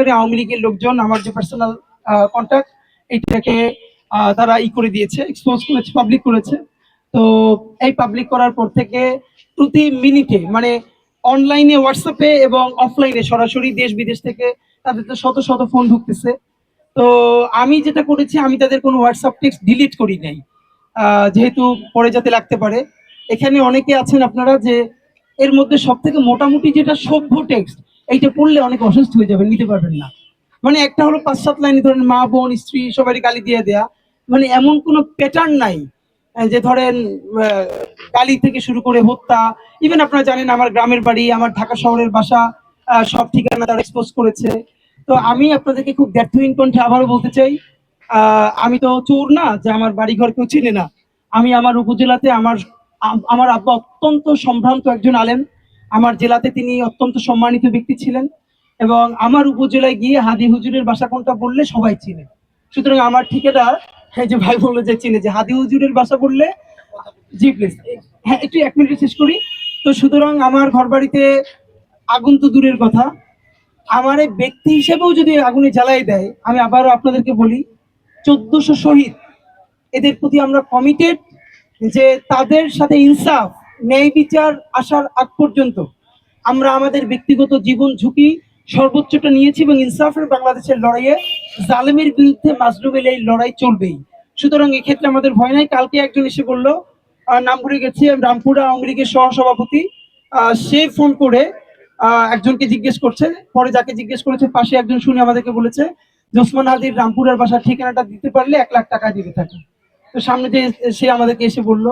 চলাকালীন আওয়ামী লীগের লোকজন আমার যে পার্সোনাল কন্ট্যাক্ট এইটাকে তারা করে দিয়েছে, এক্সপোজ করেছে, পাবলিক করেছে। তো এই পাবলিক করার পর থেকে প্রতি মিনিটে মানে অনলাইনে হোয়াটসঅ্যাপে এবং অফলাইনে সরাসরি দেশ বিদেশ থেকে তাদের তো শত শত ফোন ঢুকতেছে। তো আমি যেটা করেছি, আমি তাদের কোনো হোয়াটসঅ্যাপ টেক্সট ডিলিট করি নাই, যেহেতু পরে যাতে লাগতে পারে। এখানে অনেকে আছেন আপনারা যে এর মধ্যে সব থেকে মোটামুটি যেটা সভ্য টেক্সট, এইটা পড়লে অনেক অসুস্থ হয়ে যাবেন, নিতে পারবেন না। মানে একটা হলো 5-7 লাইনে ধরেন মা বোন স্ত্রী সবারই গালি দিয়ে দেয়া, মানে এমন কোনো প্যাটার্ন নাই যে ধরেন গালি থেকে শুরু করে হত্যা। ইভেন আপনারা জানেন আমার গ্রামের বাড়ি, আমার ঢাকা শহরের বাসা, সব ঠিকানা তারা এক্সপোজ করেছে। তো আমি আপনাদেরকে খুব দ্ব্যর্থহীন কণ্ঠে আবারও বলতে চাই, আমি তো চোর না যে আমার বাড়ি ঘর কেউ চিনে না। আমি আমার উপজেলাতে আমার আব্বা অত্যন্ত সম্ভ্রান্ত একজন আলেম, আমার জেলাতে তিনি অত্যন্ত সম্মানিত ব্যক্তি ছিলেন, এবং আমার উপজেলায় গিয়ে হাদি হুজুরের বাসা কোনটা বললে সবাই চিনে। সুতরাং আমার ঠিকাদার, এই যে ভাই বললো যে চিনে, যে হাদি হুজুরের বাসা বললে, জি প্লিজ, হ্যাঁ একটু 1 মিনিট শেষ করি। তো সুতরাং আমার ঘর বাড়িতে আগুন তো দূরের কথা, আমার এই ব্যক্তি হিসেবেও যদি আগুনে জ্বালাই দেয়, আমি আবারও আপনাদেরকে বলি 1400 শহীদ, এদের প্রতি আমরা কমিটেড যে তাদের সাথে ইনসাফ, ন্যায় বিচার আসার আগ পর্যন্ত আমরা আমাদের ব্যক্তিগত জীবন ঝুঁকি সর্বোচ্চটা নিয়েছি, এবং ইনসাফের বাংলাদেশের লড়াইয়ে জালেমের বিরুদ্ধে মাজলুমের এই লড়াই চলবেই। সুতরাং এক্ষেত্রে আমাদের ভয় নাই। কালকে একজন এসে বললো, নাম ভুলে গেছি, রামপুরা আওয়ামী লীগের সহসভাপতি, সে ফোন করে একজনকে জিজ্ঞেস করছে, পরে যাকে জিজ্ঞেস করেছে পাশে একজন শুনে আমাদেরকে বলেছে যে ওসমান হাদির রামপুরের বাসার ঠিকানাটা দিতে পারলে 1 লাখ টাকা দিতে থাকে। তো সামনে যে সে আমাদেরকে এসে বললো।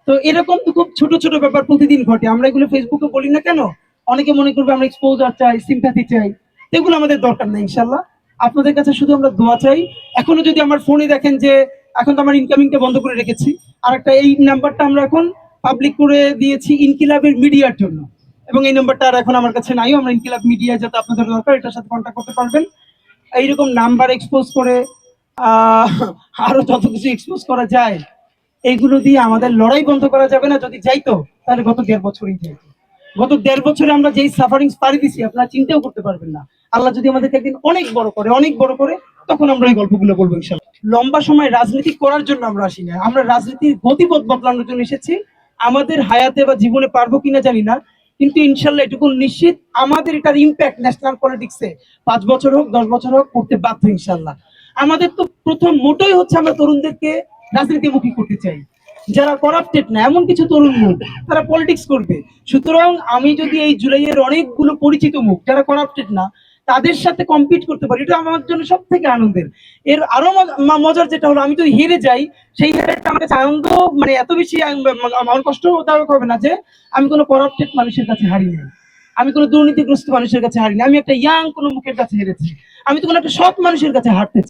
তো এরকম তো খুব ছোট ছোট ব্যাপার প্রতিদিন ঘটে, আমরা এগুলো ফেসবুকে বলি না কেন, অনেকে মনে করবে আমরা এক্সপোজার চাই, সিম্প্যাথি চাই, এগুলো আমাদের দরকার নেই। ইনশাল্লাহ আপনাদের কাছে শুধু আমরা দোয়া চাই। এখনো যদি আমার ফোনে দেখেন যে এখন তো আমার ইনকামিংটা বন্ধ করে রেখেছি, আর একটা এই নাম্বারটা আমরা এখন পাবলিক করে দিয়েছি ইনকিলাবের মিডিয়ার জন্য, এবং এই নাম্বারটা আর এখন আমার কাছে নাই। আমরা ইনকিলাব মিডিয়া যাতে আপনাদের দরকার, এটার সাথে কন্ট্যাক্ট করতে পারবেন। এইরকম নাম্বার এক্সপোজ করে আরো যত কিছু এক্সপোজ করা যায়, এইগুলো দিয়ে আমাদের লড়াই বন্ধ করা যাবে না। যদি যাইতো তাহলে গত 1.5 বছরই যাইতো। গত 1.5 বছরে আমরা যেই সাফারিং পাড়ি দিছি আপনারা চিন্তাও করতে পারবেন না। আল্লাহ যদি আমাদেরকে একদিন অনেক বড় করে, অনেক বড় করে, তখন আমরা এই গল্পগুলো বলবো ইনশাআল্লাহ। লম্বা সময় রাজনীতি করার জন্য আমরা আসি না, আমরা রাজনীতির গতিপথ বদলানোর জন্য এসেছি। আমাদের হায়াতে বা জীবনে পারবো কিনা জানি না, কিন্তু ইনশাল্লাহ এটুকু নিশ্চিত, আমাদের এটার ইম্প্যাক্ট ন্যাশনাল পলিটিক্সে 5 বছর হোক 10 বছর হোক করতে বাধ্য ইনশাল্লাহ। আমাদের তো প্রথম মোটোই হচ্ছে আমরা তরুণদেরকে রাজনীতিমুখী করতে চাই, যারা করাপ্টেড না, এমন কিছু তরুণ মুখ তারা পলিটিক্স করবে। সুতরাং আমি যদি এই জুলাইয়ের অনেকগুলো পরিচিত মুখ যারা করাপ্টেড না তাদের সাথে কম্পিট করতে পারি, এটা আমার জন্য সব থেকে আনন্দের। এর আরো মজার যেটা হলো, আমি যদি হেরে যাই, সেই হেরেটা আমার কাছে আনন্দ, মানে এত বেশি আমার কষ্টদায়ক হবে না যে আমি কোনো করাপ্টেড মানুষের কাছে হারি নাই, আমি কোনো দুর্নীতিগ্রস্ত মানুষের কাছে হারিনি, আমি একটা ইয়াং কোনো মুখের কাছে হেরেছি। আমি তো কোনো একটা সৎ মানুষের কাছে হারতেছি।